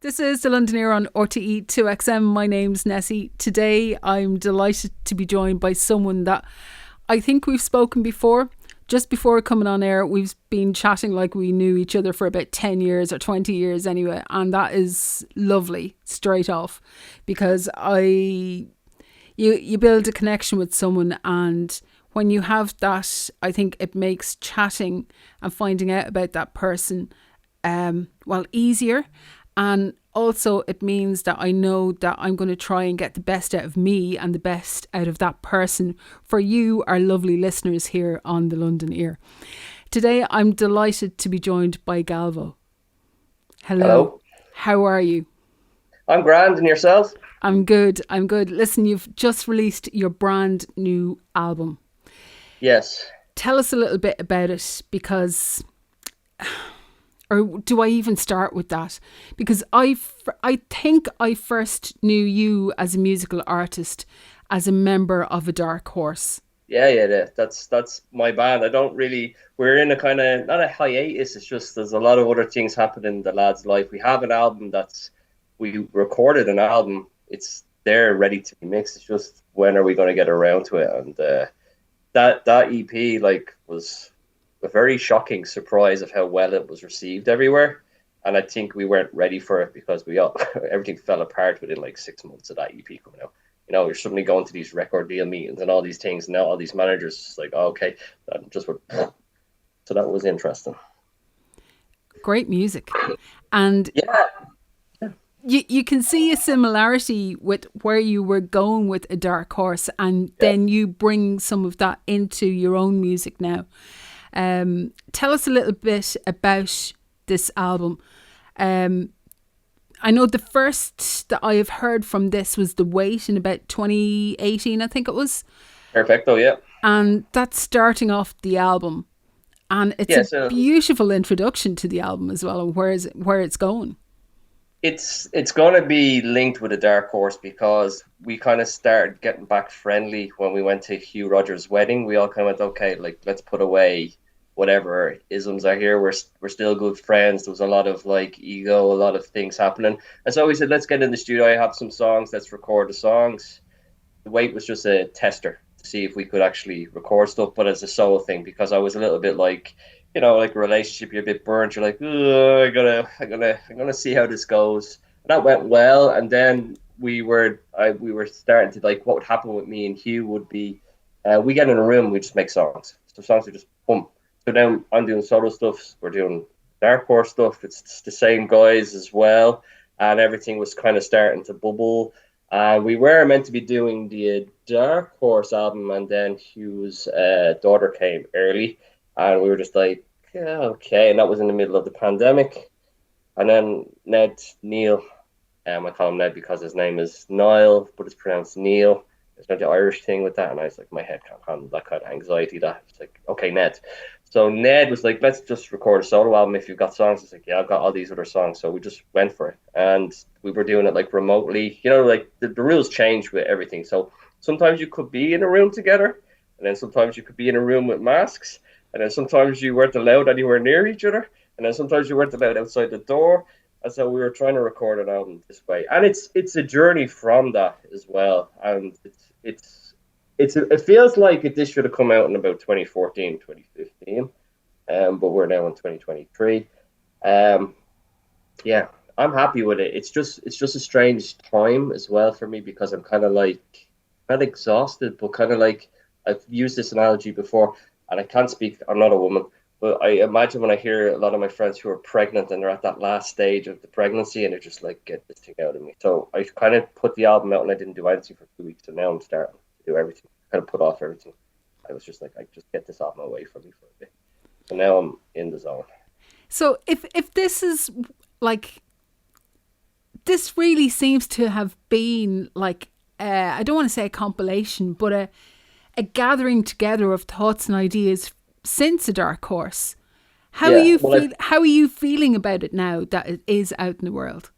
This is the Londoner on RTE 2XM. My name's Nessy. Today I'm delighted to be joined by someone that I think we've spoken before. Just before coming on air, we've been chatting like we knew each other for about 10 years or 20 years anyway. And that is lovely, straight off. Because you build a connection with someone, and when you have that, I think it makes chatting and finding out about that person easier. And also it means that I know that I'm going to try and get the best out of me and the best out of that person for you, our lovely listeners here on the London Ear. Today I'm delighted to be joined by Galvo. Hello. Hello. How are you? I'm grand, and yourself? I'm good. Listen, you've just released your brand new album. Yes. Tell us a little bit about it, because or do I even start with that? Because I think I first knew you as a musical artist as a member of a Dark Horse. That's my band. I don't really. We're in a kind of not a hiatus. It's just there's a lot of other things happening in the lad's life. We have an album that's we recorded an album. It's there, ready to be mixed. It's just when are we going to get around to it? And that EP was a very shocking surprise of how well it was received everywhere. And I think we weren't ready for it because we all everything fell apart within like 6 months of that EP coming out. You're suddenly going to these record deal meetings and all these things. And now all these managers just like, oh, okay, that just were. So that was interesting. Great music. And Yeah, you can see a similarity with where you were going with a Dark Horse, and yeah. then you bring some of that into your own music now. Tell us a little bit about this album. I know the first that I have heard from this was The Wait in about 2018, I think it was. Perfecto. Yeah, And that's starting off the album. And it's yeah. a So beautiful introduction to the album as well, and where it's going. it's going to be linked with a dark horse because we kind of started getting back friendly when we went to Hugh Rogers' wedding. We all kind of went, okay, like let's put away whatever isms are here. We're still good friends. There was a lot of like ego, a lot of things happening, and so we said, let's get in the studio. I have some songs. Let's record the songs. The wait was just a tester to see if we could actually record stuff, but as a solo thing because I was a little bit like, like a relationship, you're a bit burnt. You're like, oh, I'm gonna see how this goes. And that went well, and then we were starting to like what would happen with me and Hugh would be, we get in a room, we just make songs. So songs are just boom. So now I'm doing solo stuff. We're doing Dark Horse stuff. It's the same guys as well, and everything was kind of starting to bubble. We were meant to be doing the Dark Horse album, and then Hugh's daughter came early, and we were just like, yeah, okay. And that was in the middle of the pandemic. And then Neil, I call him Ned because his name is Niall, but it's pronounced Neil. There's not the Irish thing with that, and I was like, my head can't handle that kind of anxiety. That it's like, okay, Ned. So Ned was like, let's just record a solo album if you've got songs. It's like, yeah, I've got all these other songs. So we just went for it, and we were doing it like remotely. Like the rules change with everything. So sometimes you could be in a room together, and then sometimes you could be in a room with masks, and then sometimes you weren't allowed anywhere near each other, and then sometimes you weren't allowed outside the door. And so we were trying to record an album this way, and it's a journey from that as well. And it feels like this should have come out in about 2014, 2015, but we're now in 2023. Um, yeah, I'm happy with it. It's just a strange time as well for me because I'm kind of like not exhausted, but kind of like I've used this analogy before, and I can't speak. I'm not a woman, but I imagine when I hear a lot of my friends who are pregnant and they're at that last stage of the pregnancy and they're just like, get this thing out of me. So I kind of put the album out and I didn't do anything for 2 weeks, and now I'm starting to do everything. Kind of put off everything. I was just like, I just get this off my way from me for a bit. So now I'm in the zone. So if this is like, this really seems to have been like, I don't want to say a compilation, but a gathering together of thoughts and ideas since A Dark Horse. Yeah. Well, How are you feeling about it now that it is out in the world?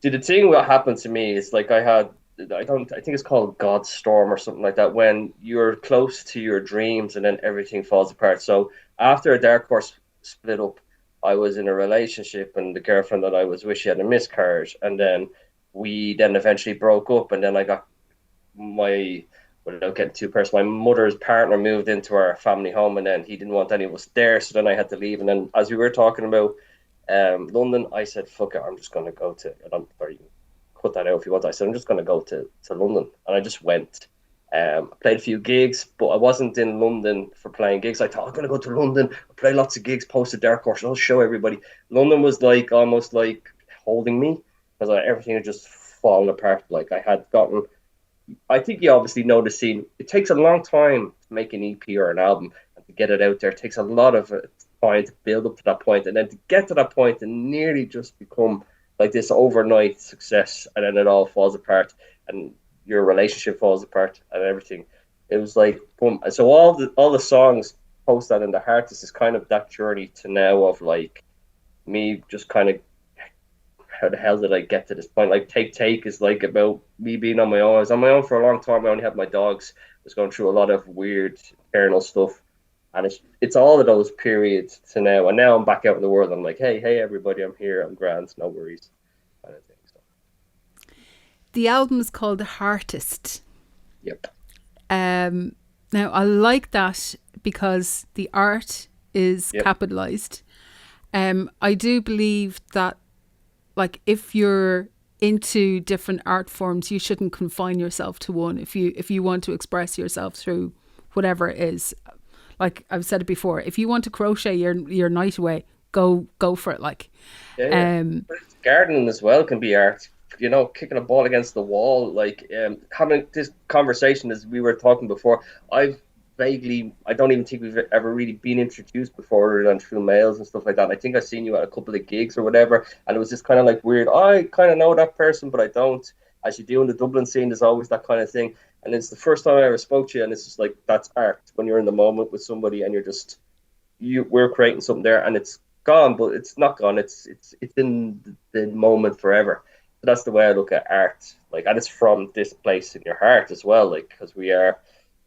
see, the thing what happened to me is like I think it's called God's storm or something like that when you're close to your dreams and then everything falls apart. So after a Dark Horse split up, I was in a relationship, and the girlfriend that I was with, she had a miscarriage, and then we then eventually broke up, and then I got my without getting too personal, my mother's partner moved into our family home, and then he didn't want any of us there, so then I had to leave. And then, as we were talking about London, I said, "Fuck it, I'm just going to go to." And I'm sorry, you can cut that out if you want. I said, "I'm just going to go to London," and I just went. I played a few gigs, but I wasn't in London for playing gigs. I thought I'm going to go to London, play lots of gigs, post a dark horse, and I'll show everybody. London was like almost like holding me because everything had just fallen apart. Like I had gotten I think you obviously know the scene. It takes a long time to make an EP or an album and to get it out there. It takes a lot of time to build up to that point, and then to get to that point and nearly just become like this overnight success, and then it all falls apart, and your relationship falls apart, and everything. It was like boom. So all the songs post that in the HeARTist is kind of that journey to now of like me just kind of how the hell did I get to this point? Like Take is like about me being on my own. I was on my own for a long time. I only had my dogs. I was going through a lot of weird internal stuff. And it's all of those periods to now. And now I'm back out in the world. I'm like, hey everybody, I'm here. I'm grand, no worries. Kind of thing. So, The album is called HeARTist. yep. Now I like that because the art is Yep. capitalized. I do believe that, like, if you're into different art forms, you shouldn't confine yourself to one. If you want to express yourself through whatever it is, like I've said it before, if you want to crochet your night away, go for it. Like, Yeah. But gardening as well can be art. You know, kicking a ball against the wall, like having this conversation as we were talking before. I don't even think we've ever really been introduced before other than through mails and stuff like that. I think I've seen you at a couple of gigs or whatever, and it was just kind of like weird. I kind of know that person, but I don't. As you do in the Dublin scene, there's always that kind of thing. And it's the first time I ever spoke to you, and it's just like that's art when you're in the moment with somebody and we're creating something there, and it's gone, but it's not gone. It's in the moment forever. So that's the way I look at art. Like, and it's from this place in your heart as well. Like, because we're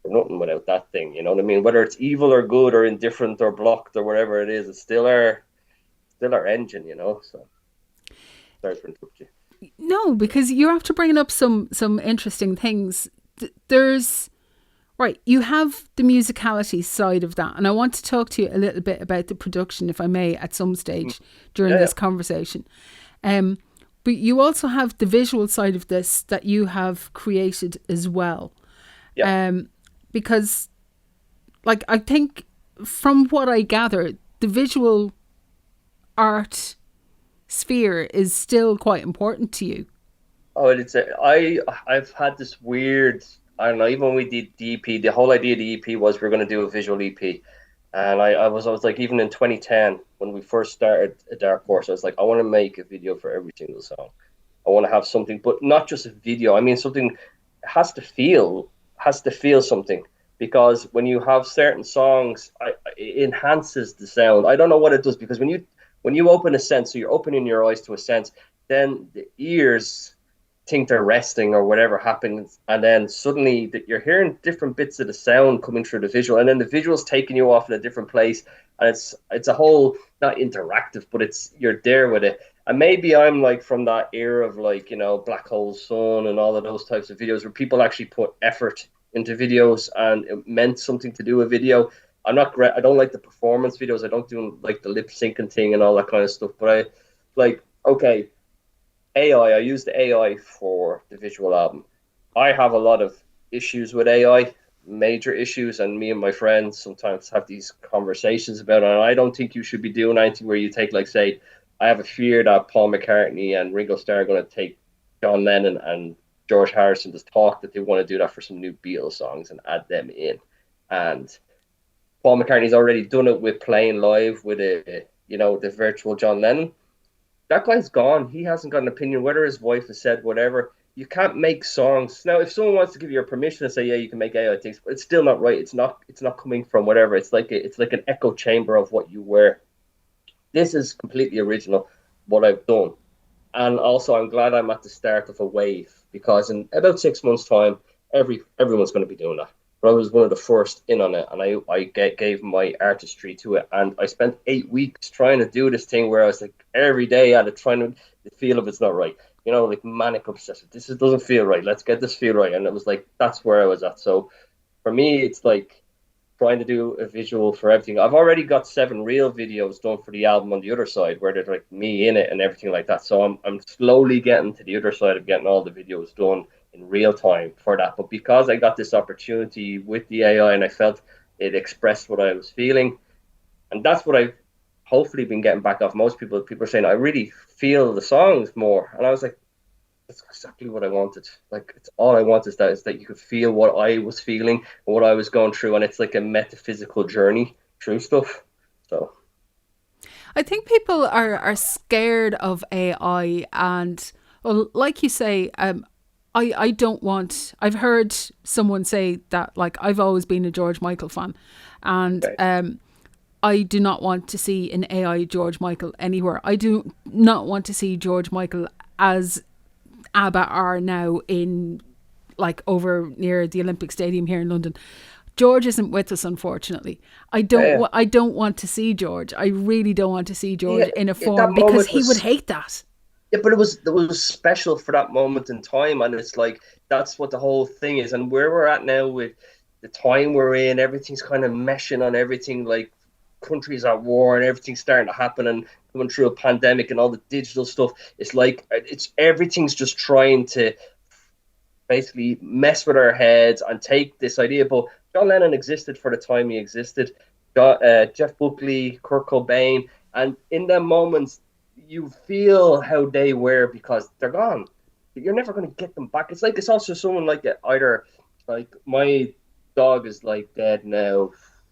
nothing without that thing. You know what I mean? Whether it's evil or good or indifferent or blocked or whatever it is, it's still our engine. You know. So sorry for interrupting you. no, because you're after bringing up some interesting things. There's right. You have the musicality side of that, and I want to talk to you a little bit about the production, if I may, at some stage during Yeah, this conversation. But you also have the visual side of this that you have created as well. yeah. Because, like, I think from what I gather, the visual art sphere is still quite important to you. Oh, I've had this weird. I don't know. Even when we did the EP, the whole idea of the EP was we're going to do a visual EP, and I was like, even in 2010 when we first started a Dark Horse, I was like, I want to make a video for every single song. I want to have something, but not just a video. I mean, something has to feel something, because when you have certain songs, it enhances the sound. I don't know what it does, because when you open a sense, so you're opening your eyes to a sense, then the ears think they're resting or whatever happens, and then suddenly that you're hearing different bits of the sound coming through the visual, and then the visual's taking you off in a different place, and it's a whole, not interactive, but you're there with it. And maybe I'm like from that era of, like, Black Hole Sun and all of those types of videos where people actually put effort into videos and it meant something to do a video. I'm not great. I don't like the performance videos. I don't do like the lip syncing thing and all that kind of stuff. But I like, okay, AI. I use the AI for the visual album. I have a lot of issues with AI, major issues, and me and my friends sometimes have these conversations about it. And I don't think you should be doing anything where you take, like, say, I have a fear that Paul McCartney and Ringo Starr are going to take John Lennon and George Harrison just talk that they want to do that for some new Beatles songs and add them in. And Paul McCartney's already done it with playing live with the virtual John Lennon. That guy's gone. He hasn't got an opinion, whether his wife has said whatever. You can't make songs now. If someone wants to give you a permission to say, yeah, you can make AI things, but it's still not right. It's not coming from whatever. It's like an echo chamber of what you were. This is completely original, what I've done. And also, I'm glad I'm at the start of a wave, because in about 6 months' time, everyone's going to be doing that. but I was one of the first in on it, and gave my artistry to it, and I spent 8 weeks trying to do this thing where I was like every day at it, trying to the feel of it's not right, like manic obsessive. Doesn't feel right. Let's get this feel right, and it was like that's where I was at. So for me, it's like trying to do a visual for everything. I've already got 7 real videos done for the album on the other side where there's like me in it and everything like that. So I'm slowly getting to the other side of getting all the videos done in real time for that. But because I got this opportunity with the AI and I felt it expressed what I was feeling, and that's what I've hopefully been getting back off most people. People are saying I really feel the songs more, and I was like, that's exactly what I wanted. Like it's all I want is that you could feel what I was feeling and what I was going through, and it's like a metaphysical journey through stuff. So I think people are scared of AI, and well, like you say, I don't want. I've heard someone say that like I've always been a George Michael fan, and okay. I do not want to see an AI George Michael anywhere. I do not want to see George Michael as ABBA are now in like over near the Olympic Stadium here in London. George isn't with us, unfortunately. Yeah, I don't want to see George. I really don't want to see yeah, George in a yeah. That form because moment he would was hate that. yeah, but it was special for that moment in time, and it's like that's what the whole thing is, and where we're at now with the time we're in, everything's kind of meshing on everything, like countries at war and everything's starting to happen and coming through a pandemic and all the digital stuff. It's like it's everything's just trying to basically mess with our heads and take this idea. But John Lennon existed for the time he existed. Jeff Buckley, Kurt Cobain, and in them moments, you feel how they were because they're gone. You're never going to get them back. It's like it's also someone like either like my dog is like dead now,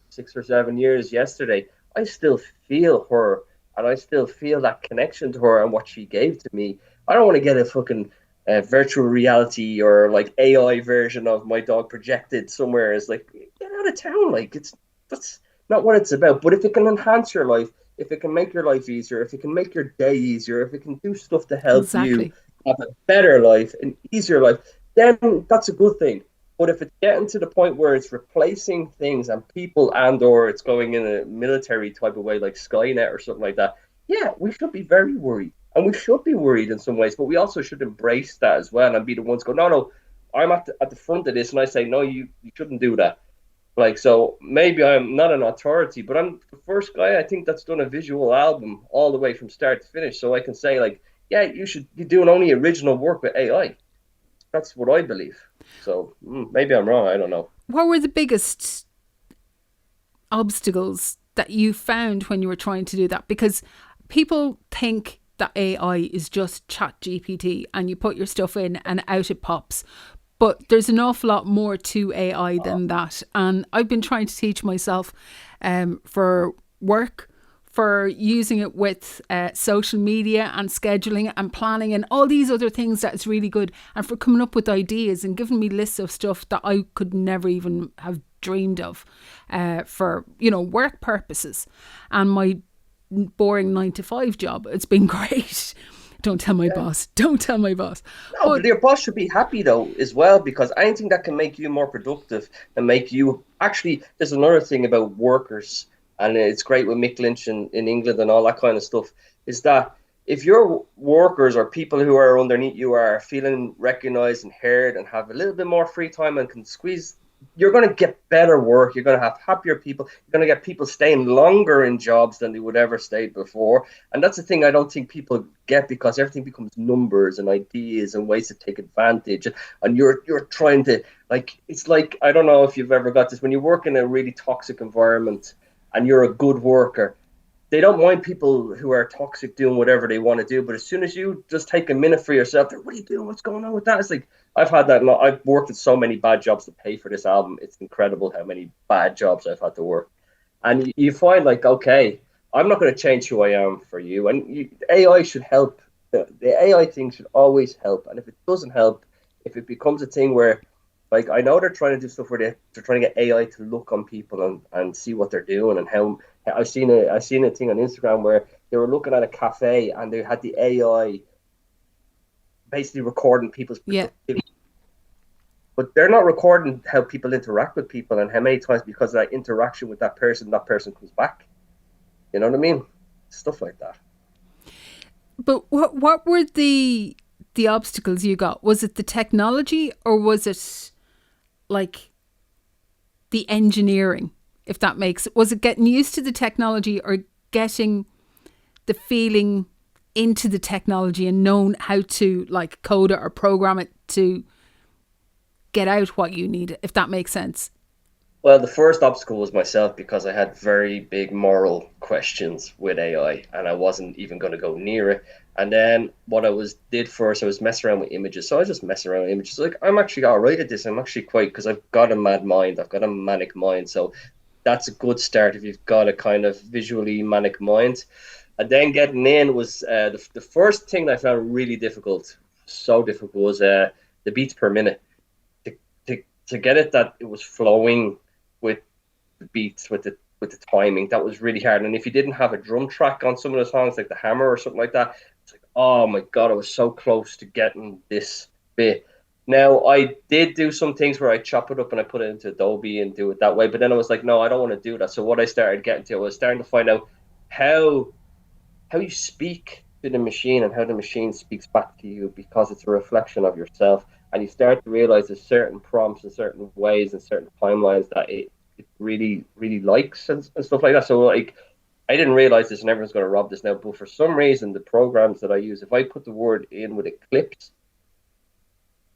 6 or 7 years. Yesterday, I still feel her, and I still feel that connection to her and what she gave to me. I don't want to get a fucking virtual reality or like AI version of my dog projected somewhere. Is like get out of town. Like that's not what it's about. But if it can enhance your life, if it can make your life easier, if it can make your day easier, if it can do stuff to help you Exactly. have a better life, an easier life, then that's a good thing. But if it's getting to the point where it's replacing things and people or it's going in a military type of way like Skynet or something like that, yeah, we should be very worried. And we should be worried in some ways, but we also should embrace that as well and be the ones go, no, no, I'm at the front of this and I say, no, you shouldn't do that. Like, so maybe I'm not an authority, but I'm the first guy I think that's done a visual album all the way from start to finish. So I can say, like, yeah, you should be doing only original work with AI. That's what I believe. So maybe I'm wrong. I don't know. What were the biggest obstacles that you found when you were trying to do that? Because people think that AI is just chat GPT and you put your stuff in and out it pops. But there's an awful lot more to AI than that. And I've been trying to teach myself for work, for using it with social media and scheduling and planning and all these other things that is really good. And for coming up with ideas and giving me lists of stuff that I could never even have dreamed of for, work purposes. And my boring 9 to 5 job, it's been great. Don't tell my Yeah. boss. Don't tell my boss. No, But but your boss should be happy though as well because anything that can make you more productive and make you actually. There's another thing about workers, and it's great with Mick Lynch in England and all that kind of stuff. Is that if your workers or people who are underneath you are feeling recognized and heard and have a little bit more free time and can squeeze, you're going to get better work. You're going to have happier people. You're going to get people staying longer in jobs than they would ever stay before. And that's the thing I don't think people get because everything becomes numbers and ideas and ways to take advantage. And you're trying to like it's like I don't know if you've ever got this when you work in a really toxic environment and you're a good worker. They don't mind people who are toxic doing whatever they want to do, but as soon as you just take a minute for yourself, they're, what are you doing? What's going on with that? It's like I've had that. I've worked at so many bad jobs to pay for this album. It's incredible how many bad jobs I've had to work. And you find like, okay, I'm not going to change who I am for you. And AI should help. The AI thing should always help. And if it doesn't help, if it becomes a thing where, like, I know they're trying to do stuff where they're trying to get AI to look on people and see what they're doing and how. I seen a thing on Instagram where they were looking at a cafe and they had the AI basically recording people's yeah, productivity. but they're not recording how people interact with people and how many times because of that interaction with that person comes back. You know what I mean? Stuff like that. But what were the obstacles you got? Was it the technology or was it like the engineering? If that makes, was it getting used to the technology or getting the feeling into the technology and knowing how to like code it or program it to get out what you need, if that makes sense? Well, the first obstacle was myself because I had very big moral questions with AI and I wasn't even going to go near it. And then what I was did first, I was messing around with images. So I was just messing around with images. Like I'm actually all right at this. I'm actually quite because I've got a mad mind. I've got a manic mind. So that's a good start if you've got a kind of visually manic mind. And then getting in was the first thing that I found really difficult, so difficult, was the beats per minute. To, to get it that it was flowing with the beats, with the timing, that was really hard. And if you didn't have a drum track on some of the songs, like the hammer or something like that, it's like, oh my God, I was so close to getting this bit. Now, I did do some things where I chop it up and I put it into Adobe and do it that way. But then I was like, no, I don't want to do that. So what I started getting to, I was starting to find out how how you speak to the machine and how the machine speaks back to you because it's a reflection of yourself. And you start to realize there's certain prompts and certain ways and certain timelines that it really, really likes and stuff like that. So, like, I didn't realize this and everyone's going to rob this now, but for some reason, the programs that I use, if I put the word in with it clipped,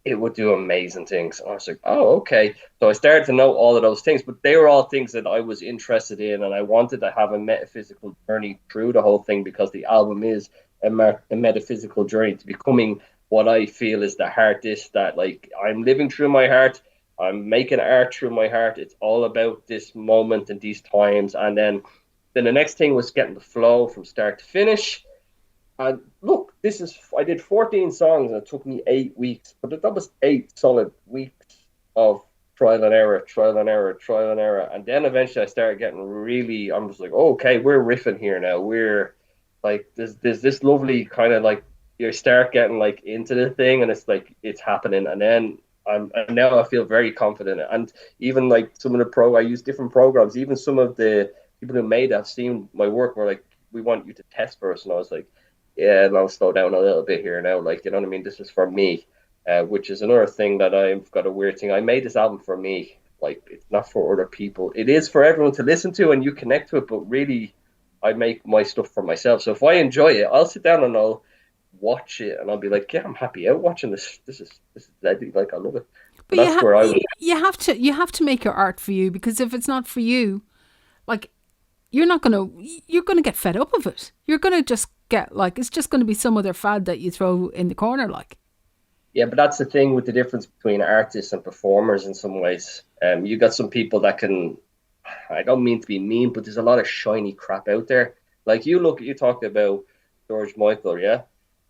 it would do amazing things. And I was like, oh, okay. So I started to know all of those things, but they were all things that I was interested in, and I wanted to have a metaphysical journey through the whole thing because the album is a metaphysical journey to becoming what I feel is the HeARTist, that like I'm living through my heart. I'm making art through my heart. It's all about this moment and these times. And then the next thing was getting the flow from start to finish. And look, this is I did 14 songs and it took me 8 weeks, but that was 8 solid weeks of trial and error, trial and error, trial and error. And then eventually I started getting really, I'm just like, oh, okay, we're riffing here now. We're like, there's this lovely kind of like, you start getting like into the thing and it's like, it's happening. And then and now I feel very confident. And even like some of I use different programs, even some of the people who made that seen my work were like, we want you to test for us. And I was like, yeah, and I'll slow down a little bit here now. Like, you know what I mean? This is for me, which is another thing that I've got a weird thing. I made this album for me. Like, it's not for other people. It is for everyone to listen to and you connect to it, but really, I make my stuff for myself. So if I enjoy it, I'll sit down and I'll watch it and I'll be like, yeah, I'm happy out watching this. This is deadly. Like, I love it. But And that's where I was. you have to make your art for you, because if it's not for you, like you're not gonna you're gonna get fed up of it. You're gonna just get like it's just gonna be some other fad that you throw in the corner. Like, Yeah, but that's the thing with the difference between artists and performers in some ways. You got some people that can, I don't mean to be mean, but there's a lot of shiny crap out there. Like you talked about George Michael, yeah?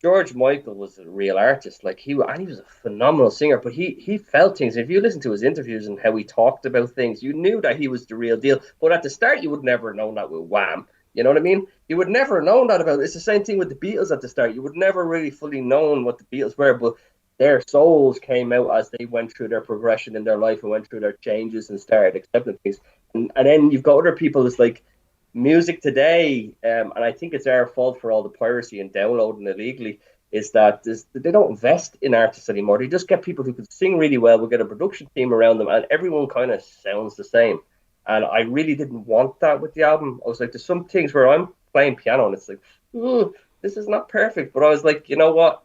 George Michael was a real artist. Like and he was a phenomenal singer, but he felt things. If you listen to his interviews and how he talked about things, you knew that he was the real deal. But at the start, you would never have known that with Wham. You know what I mean? You would never have known that about it. It's the same thing with the Beatles at the start. You would never really fully known what the Beatles were, but their souls came out as they went through their progression in their life and went through their changes and started accepting things. And then you've got other people that's like music today, and I think it's our fault for all the piracy and downloading illegally, is that they don't invest in artists anymore. They just get people who can sing really well. We'll get a production team around them, and everyone kind of sounds the same. And I really didn't want that with the album. I was like, there's some things where I'm playing piano and it's like, ooh, this is not perfect. But I was like, you know what?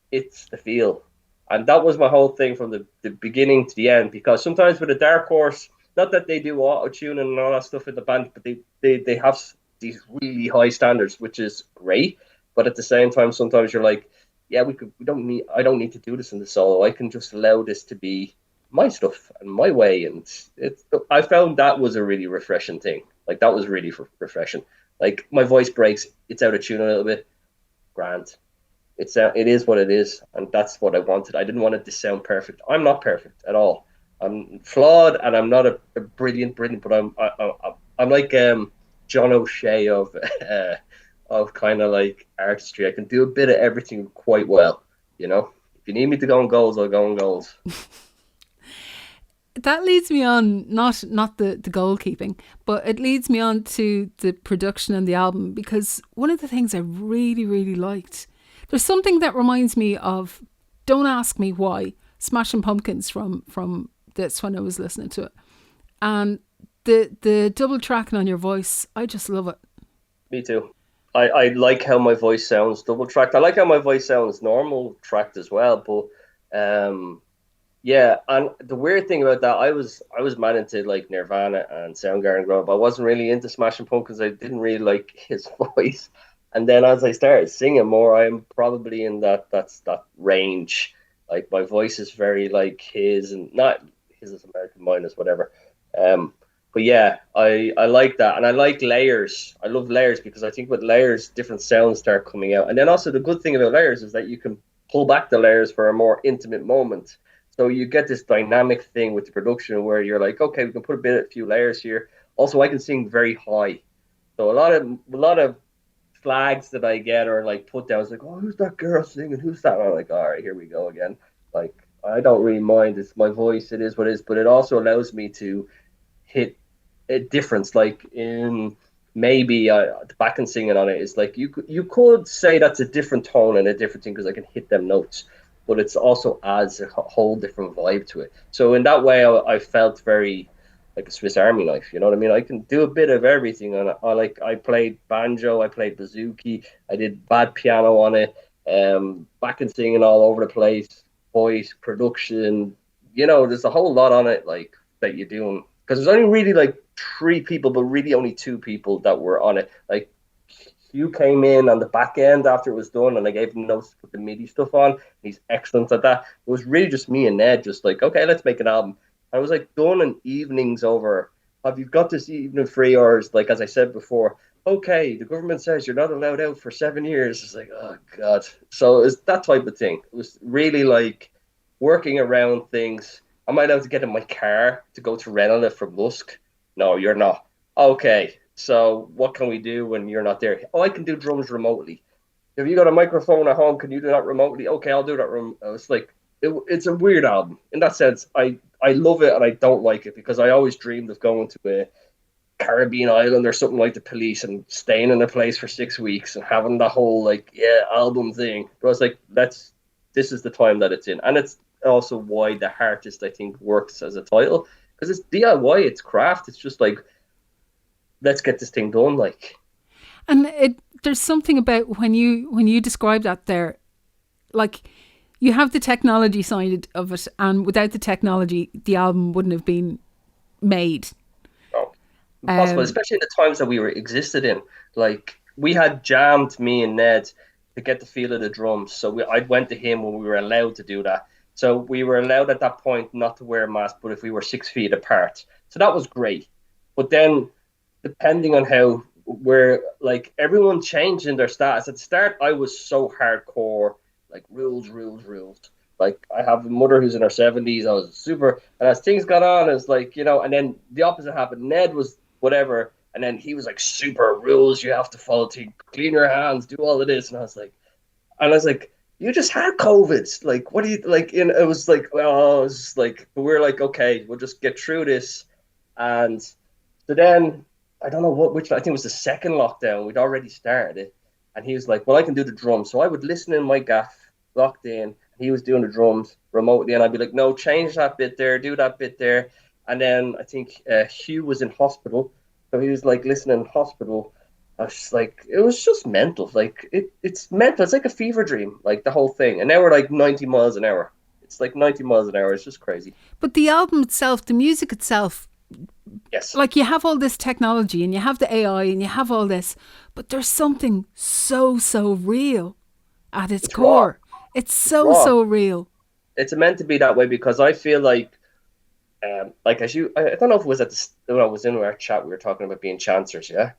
It's the feel. And that was my whole thing from the beginning to the end, because sometimes with a dark horse, not that they do auto tuning and all that stuff in the band, but they have these really high standards, which is great. But at the same time, sometimes you're like, yeah, I don't need to do this in the solo. I can just allow this to be my stuff and my way. And I found that was a really refreshing thing. Like that was really refreshing. Like my voice breaks, it's out of tune a little bit, grand. It is what it is, and that's what I wanted. I didn't want it to sound perfect. I'm not perfect at all. I'm flawed, and I'm not a brilliant, but I'm like John O'Shea of kind of like artistry. I can do a bit of everything quite well. You know, if you need me to go on goals, I'll go on goals. that leads me on, not the goalkeeping, but it leads me on to the production and the album, because one of the things I really, really liked, there's something that reminds me of Don't Ask Me Why, Smashing Pumpkins from this when I was listening to it. And the double tracking on your voice, I just love it. Me too. I like how my voice sounds double tracked. I like how my voice sounds normal tracked as well. But yeah, and the weird thing about that, I was mad into like Nirvana and Soundgarden growing up. I wasn't really into Smashing Pumpkins. I didn't really like his voice. And then as I started singing more, I'm probably in that range. Like my voice is very like his, and not his is American, mine is whatever. Um, but yeah, I like that, and I like layers. I love layers because I think with layers, different sounds start coming out. And then also the good thing about layers is that you can pull back the layers for a more intimate moment. So you get this dynamic thing with the production where you're like, okay, we can put a few layers here. Also, I can sing very high, so a lot of flags that I get or like put downs like, oh, who's that girl singing? Who's that? And I'm like, all right, here we go again. Like I don't really mind. It's my voice. It is what it is. But it also allows me to hit a difference. Like in maybe the back and singing on it is like you could say that's a different tone and a different thing because I can hit them notes. But it's also adds a whole different vibe to it. So in that way, I felt very like a Swiss Army knife. You know what I mean? I can do a bit of everything, and I played banjo, I played bouzouki, I did bad piano on it, back and singing all over the place, voice production. There's a whole lot on it like that you're doing because there's only really like three people, but really only two people that were on it. Like Hugh came in on the back end after it was done, and I gave him notes to put the MIDI stuff on. He's excellent at that. It was really just me and Ned, just like, okay, let's make an album. I was like done in evenings over. Have you got this evening free? Or like as I said before, okay, the government says you're not allowed out for 7 years. It's like, oh god. So it's that type of thing. It was really like working around things. Am I allowed to get in my car to go to Ranelagh from Lusk? No, you're not. Okay, so what can we do when you're not there? Oh, I can do drums remotely. Have you got a microphone at home? Can you do that remotely? Okay, I'll do that. It's like it's a weird album in that sense. I love it and I don't like it because I always dreamed of going to a Caribbean island or something like the Police and staying in a place for 6 weeks and having the whole like album thing. But I was like, this is the time that it's in, and it's also why the HeARTist I think works as a title because it's DIY, it's craft. It's just like let's get this thing done. Like, And there's something about when you describe that there, like you have the technology side of it, and without the technology, the album wouldn't have been made. oh, impossible, Um, especially in the times that we were existed in. Like we had jammed me and Ned to get the feel of the drums. So I went to him when we were allowed to do that. So we were allowed at that point not to wear a mask, but if we were 6 feet apart. So that was great. But then depending on how where like everyone changed in their status. At the start, I was so hardcore, like rules, rules, rules. Like I have a mother who's in her 70s. I was super, and as things got on, it's like and then the opposite happened. Ned was whatever, and then he was like super rules. You have to follow to clean your hands, do all of this, and I was like, you just had COVID. Like, what do you like? It was like, well, it was just like, but we're like, okay, we'll just get through this, and so then I don't know which I think it was the second lockdown. We'd already started it, and he was like, "Well, I can do the drums." So I would listen in my gaff, locked in. He was doing the drums remotely, and I'd be like, "No, change that bit there, do that bit there." And then I think Hugh was in hospital, so he was like listening in hospital. I was just like, it was just mental. Like it's mental. It's like a fever dream, like the whole thing. And now we're like 90 miles an hour. It's like 90 miles an hour. It's just crazy. but the album itself, the music itself, Yes, like you have all this technology and you have the AI and you have all this, but there's something so real at its it's raw. core. It's It's so raw. real. It's meant to be that way because I feel like as I don't know if it was when I was in our chat we were talking about being chancers, yeah.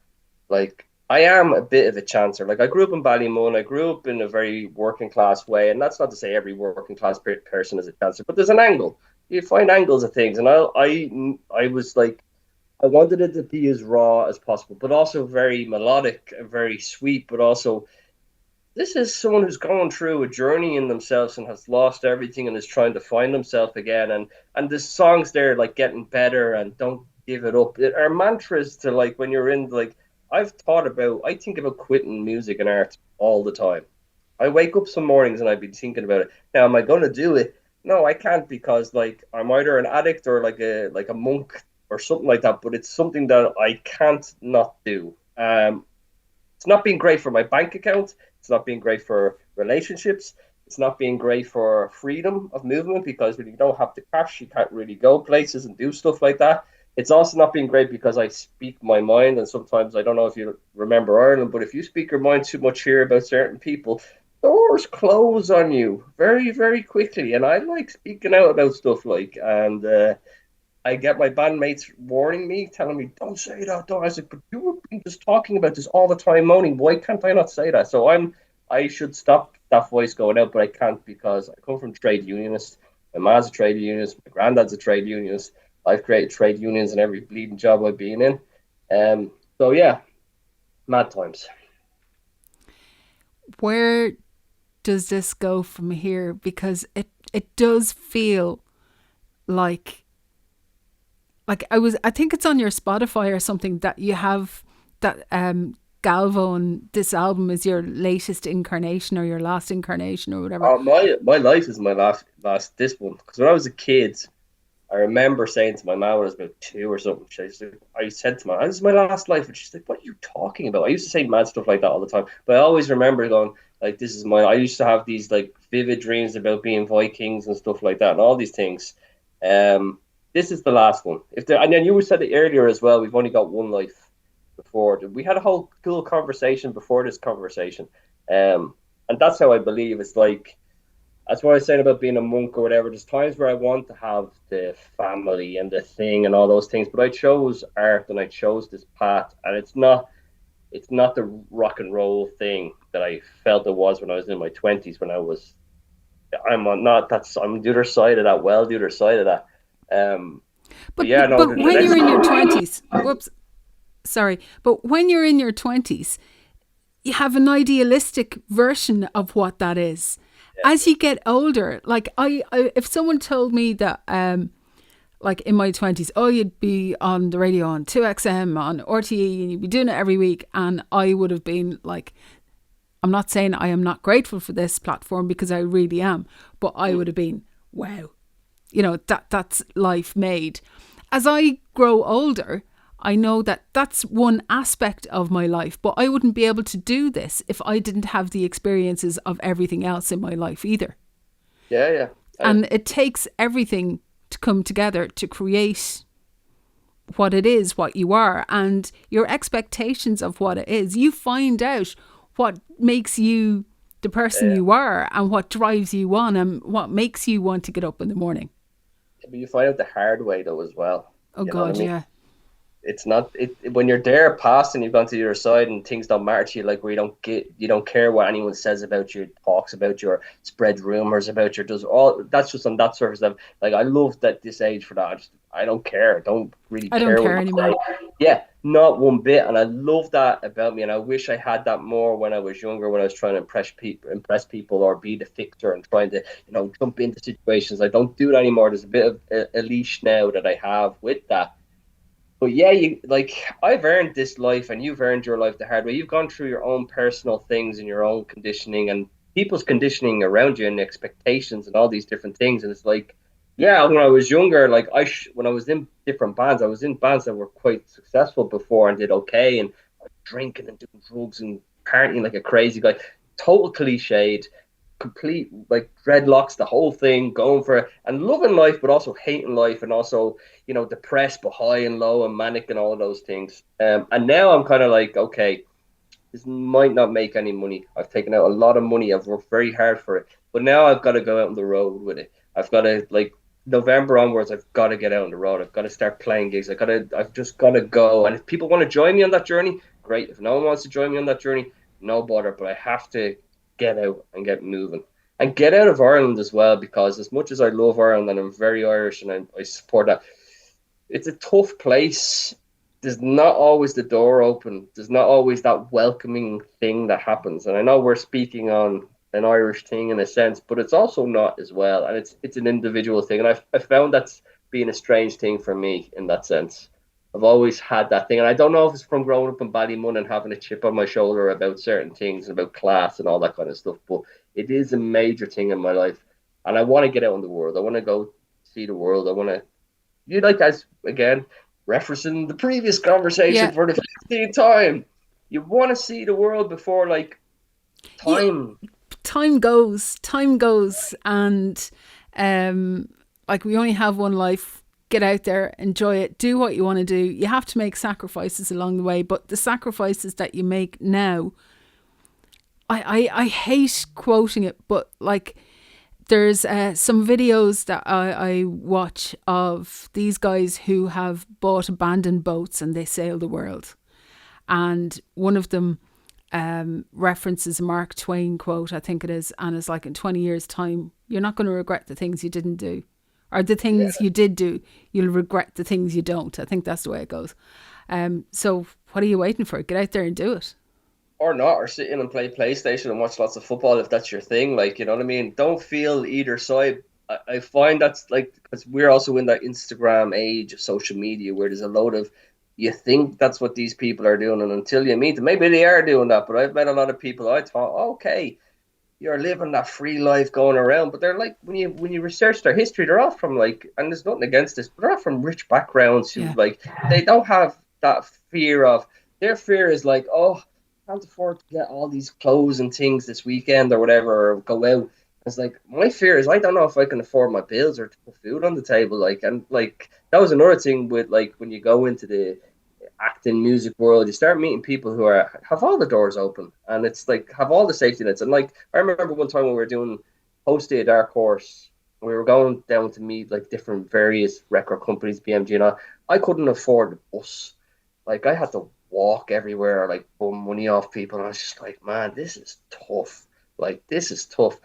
Like I am a bit of a chancer. Like I grew up in Ballymun, I grew up in a very working class way, and that's not to say every working class person is a chancer, but there's an angle. You find angles of things, and I was like I wanted it to be as raw as possible, but also very melodic and very sweet, but also this is someone who's gone through a journey in themselves and has lost everything and is trying to find himself again. And the songs there like getting better and don't give it up. It are mantras to like when you're in like I think about quitting music and art all the time. I wake up some mornings and I'd be thinking about it. Now, am I gonna do it? No, I can't because like I'm either an addict or like a monk or something like that. But it's something that I can't not do. It's not being great for my bank account. It's not being great for relationships. It's not being great for freedom of movement because when you don't have the cash, you can't really go places and do stuff like that. It's also not being great because I speak my mind, and sometimes I don't know if you remember Ireland, but if you speak your mind too much here about certain people, doors close on you very, very quickly. And I like speaking out about stuff like, and I get my bandmates warning me, telling me, "Don't say that." Don't. I was like, "But you have been just talking about this all the time, moaning. Why can't I not say that?" So I should stop that voice going out, but I can't because I come from trade unionists. My mom's a trade unionist. My granddad's a trade unionist. I've created trade unions in every bleeding job I've been in. So yeah, mad times. Where does this go from here? Because it does feel like I think it's on your Spotify or something that you have that Galvo, and this album is your latest incarnation or your last incarnation or whatever. My life is my last this one because when I was a kid, I remember saying to my mom when I was about two or something. I said to my, "This is my last life," and she's like, "What are you talking about?" I used to say mad stuff like that all the time, but I always remember going like, "This is my." I used to have these like vivid dreams about being Vikings and stuff like that, and all these things. Um, this is the last one. If there, and then you said it earlier as well. We've only got one life before. We had a whole cool conversation before this conversation, and that's how I believe. It's like that's what I was saying about being a monk or whatever. There's times where I want to have the family and the thing and all those things, but I chose art and I chose this path, and it's not the rock and roll thing that I felt it was when I was in my twenties. When I was, I'm on not that's I'm the other side of that. Well, the other side of that. But But yeah, no, but the when next you're in your 20s, whoops, sorry, but when you're in your 20s, you have an idealistic version of what that is. As you get older, like if someone told me that like in my 20s, oh, you'd be on the radio on 2XM on RTE and you'd be doing it every week, and I would have been like, I'm not saying I am not grateful for this platform because I really am, but I would have been, wow, that's life made. As I grow older, I know that that's one aspect of my life, but I wouldn't be able to do this if I didn't have the experiences of everything else in my life either. yeah, yeah. And it takes everything to come together to create what it is, what you are, and your expectations of what it is. You find out what makes you the person Yeah. you are and what drives you on and what makes you want to get up in the morning. But you find out the hard way though as well. Oh You know what I God, mean? yeah. It's not when you're there past and you've gone to the other side and things don't matter to you, like where you don't care what anyone says about you, talks about you, or spread rumors about you, does all that's just on that surface level. Like I love that this age for that. I don't care. I don't really I don't care what care you say. anymore. Yeah, not one bit. And I love that about me. And I wish I had that more when I was younger, when I was trying to impress people or be the fixer and trying to, jump into situations. I don't do that anymore. There's a bit of a leash now that I have with that. But yeah, you like I've earned this life and you've earned your life the hard way. You've gone through your own personal things and your own conditioning and people's conditioning around you and expectations and all these different things. And it's like, yeah, when I was younger, like when I was in different bands, I was in bands that were quite successful before and did okay, and I was drinking and doing drugs and partying like a crazy guy. Total cliched, complete like dreadlocks, the whole thing, going for it and loving life, but also hating life and also, depressed, but high and low and manic and all of those things. And now I'm kind of like, okay, this might not make any money. I've taken out a lot of money. I've worked very hard for it, but now I've got to go out on the road with it. I've got to like November onwards. I've got to get out on the road. I've got to start playing gigs. I've just got to go. And if people want to join me on that journey, great. If no one wants to join me on that journey, no bother. But I have to get out and get moving and get out of Ireland as well, because as much as I love Ireland and I'm very Irish and I support that, it's a tough place there's not always the door open. There's not always that welcoming thing that happens. And I know we're speaking on an Irish thing in a sense, but it's also not as well. And it's an individual thing. And I found that's been a strange thing for me in that sense. I've always had that thing. And I don't know if it's from growing up in Ballymun and having a chip on my shoulder about certain things, about class and all that kind of stuff. But it is a major thing in my life. And I want to get out in the world. I want to go see the world. I want to, you like, as again, referencing the previous conversation Yeah. for the 15th time. You want to see the world before like Yeah. time. Time goes, and like we only have one life. Get out there, enjoy it, do what you want to do. You have to make sacrifices along the way, but the sacrifices that you make now, I hate quoting it, but like there's some videos that I watch of these guys who have bought abandoned boats and they sail the world. And one of them references a Mark Twain quote, I think it is, and it's like in 20 years' time, you're not going to regret the things you didn't do. Or the Yeah. things you did do, you'll regret the things you don't. I think that's the way it goes. So what are you waiting for? Get out there and do it. Or not, or sit in and play PlayStation and watch lots of football if that's your thing. Like, you know what I mean? Don't feel either side. I find that's like, because we're also in that Instagram age of social media where there's a load of, you think that's what these people are doing. And until you meet them, maybe they are doing that. But I've met a lot of people I thought, okay, you're living that free life going around, but they're like when you research their history, they're all from like, and there's nothing against this, but they're all from rich backgrounds who Yeah. like they don't have that fear of their fear is like, oh, I can't afford to get all these clothes and things this weekend or whatever, or go out. It's like my fear is I don't know if I can afford my bills or to put food on the table. Like, and like that was another thing with like when you go into the acting music world, you start meeting people who are have all the doors open and it's like have all the safety nets. And like I remember one time when we were doing hosted Dark Horse, we were going down to meet like different various record companies, BMG and all. I couldn't afford the bus. Like I had to walk everywhere, like bum money off people. And I was just like, man, this is tough. Like this is tough.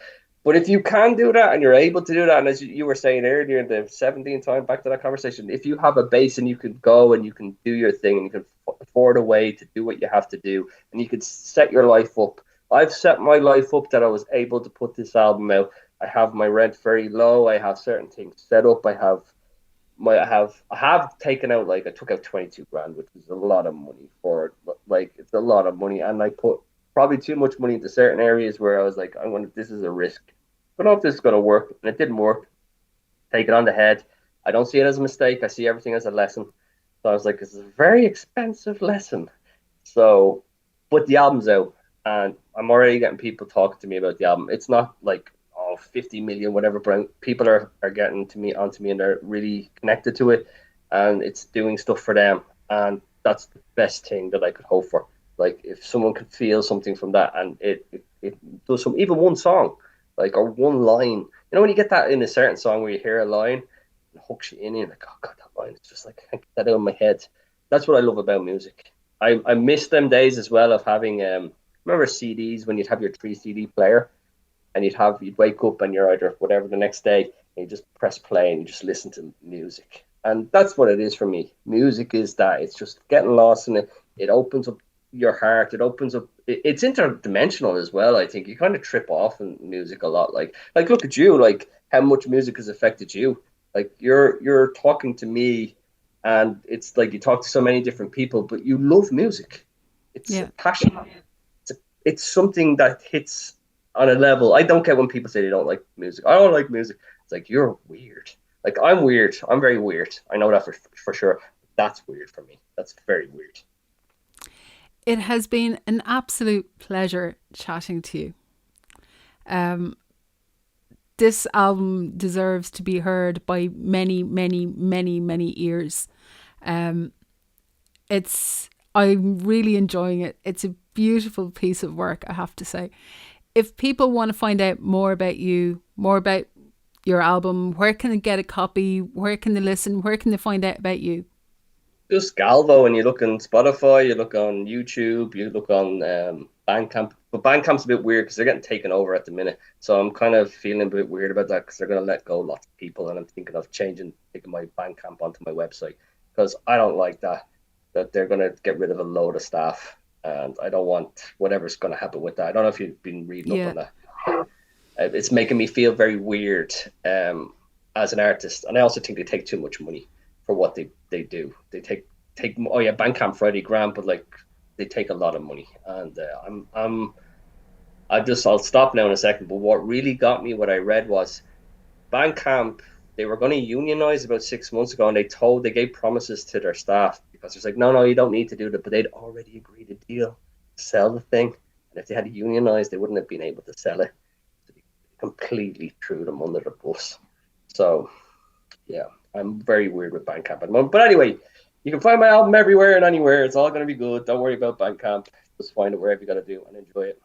But if you can do that and you're able to do that, and as you were saying earlier, in the 17th time back to that conversation, if you have a base and you can go and you can do your thing and you can afford a way to do what you have to do and you can set your life up. I've set my life up that I was able to put this album out. I have my rent very low. I have certain things set up. I have taken out like I took out 22 grand, which is a lot of money for like it's a lot of money, and I put probably too much money into certain areas where I was like, I'm gonna this is a risk. I don't know if this is gonna work, and it didn't work. Take it on the head. I don't see it as a mistake. I see everything as a lesson. So I was like, this is a very expensive lesson. So, but the album's out, and I'm already getting people talking to me about the album. It's not like 50 million, whatever, but people are getting to me onto me and they're really connected to it, and it's doing stuff for them, and that's the best thing that I could hope for. Like if someone could feel something from that, and it does some even one song, like or one line. You know when you get that in a certain song where you hear a line and hooks you in, and you're like, oh god, that line. It's just like I can't get that out of my head. That's what I love about music. I miss them days as well of having remember CDs when you'd have your 3 CD player and you'd wake up and you're either whatever the next day and you just press play and you just listen to music. And that's what it is for me. Music is that it's just getting lost in it. It opens up your heart. It opens up. It's interdimensional as well. I think you kind of trip off in music a lot. Like look at you. Like how much music has affected you. Like you're talking to me, and it's like you talk to so many different people, but you love music. It's a Yeah. passion. It's something that hits on a level. I don't get when people say they don't like music. I don't like music. It's like you're weird. Like I'm weird. I'm very weird. I know that for sure. That's weird for me. That's very weird. It has been an absolute pleasure chatting to you. Um, this album deserves to be heard by many, many, many, many ears. Um, I'm really enjoying it. It's a beautiful piece of work, I have to say. If people want to find out more about you, more about your album, where can they get a copy? Where can they listen? Where can they find out about you? Just Galvo, and you look on Spotify, you look on YouTube, you look on Bandcamp. But Bandcamp's a bit weird because they're getting taken over at the minute. So I'm kind of feeling a bit weird about that because they're going to let go lots of people, and I'm thinking of taking my Bandcamp onto my website because I don't like that. that they're going to get rid of a load of staff, and I don't want whatever's going to happen with that. I don't know if you've been reading up Yeah. on that. It's making me feel very weird as an artist, and I also think they take too much money for what they do. They take oh yeah, Bandcamp Friday grand, but like they take a lot of money, and I'll stop now in a second. But what really got me, what I read was Bandcamp. They were going to unionize about 6 months ago, and they gave promises to their staff because it's like, no, you don't need to do that. But they'd already agreed a deal to sell the thing, and if they had unionized, they wouldn't have been able to sell it. So they completely threw them under the bus. So yeah, I'm very weird with Bandcamp at the moment. But anyway, you can find my album everywhere and anywhere. It's all going to be good. Don't worry about Bandcamp. Just find it wherever you got to do and enjoy it.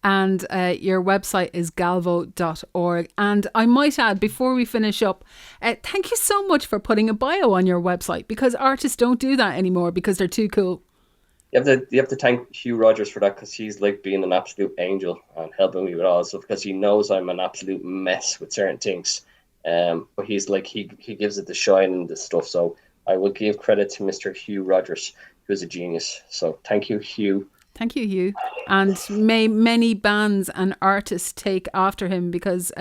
And your website is galvo.org. And I might add, before we finish up, thank you so much for putting a bio on your website, because artists don't do that anymore because they're too cool. You have to thank Hugh Rogers for that, because he's like being an absolute angel and helping me with all this stuff, because he knows I'm an absolute mess with certain things. But he's like, he gives it the shine and the stuff. So I will give credit to Mr. Hugh Rogers, who's a genius. So thank you, Hugh. Thank you, Hugh. And may many bands and artists take after him, because,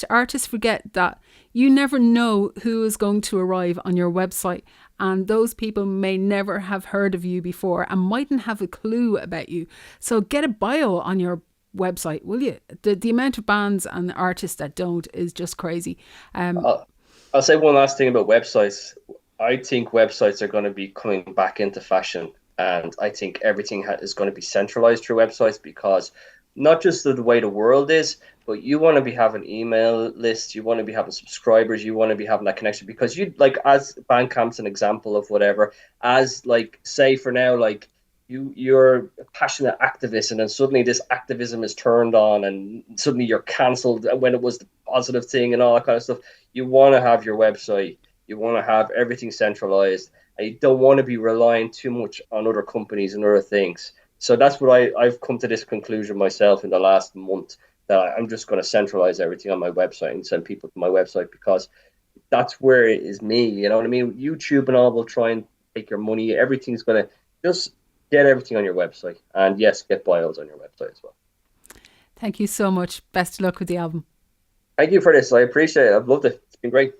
artists forget that you never know who is going to arrive on your website. And those people may never have heard of you before and mightn't have a clue about you. So get a bio on your website, will you? The amount of bands and artists that don't is just crazy. I'll say one last thing about websites. I think websites are going to be coming back into fashion, and I think everything is going to be centralized through websites, because not just the way the world is, but you want to be having email lists, you want to be having subscribers, you want to be having that connection, because you, like, as Bandcamp's an example of whatever, as like, say for now, like you're a passionate activist, and then suddenly this activism is turned on and suddenly you're cancelled when it was the positive thing and all that kind of stuff. You want to have your website, you want to have everything centralized, and you don't want to be relying too much on other companies and other things. So that's what I've come to this conclusion myself in the last month, that I'm just going to centralize everything on my website and send people to my website, because that's where it is me. You know what I mean? YouTube and all will try and take your money. Everything's going to just get everything on your website. And yes, get bios on your website as well. Thank you so much. Best of luck with the album. Thank you for this. I appreciate it. I've loved it. It's been great.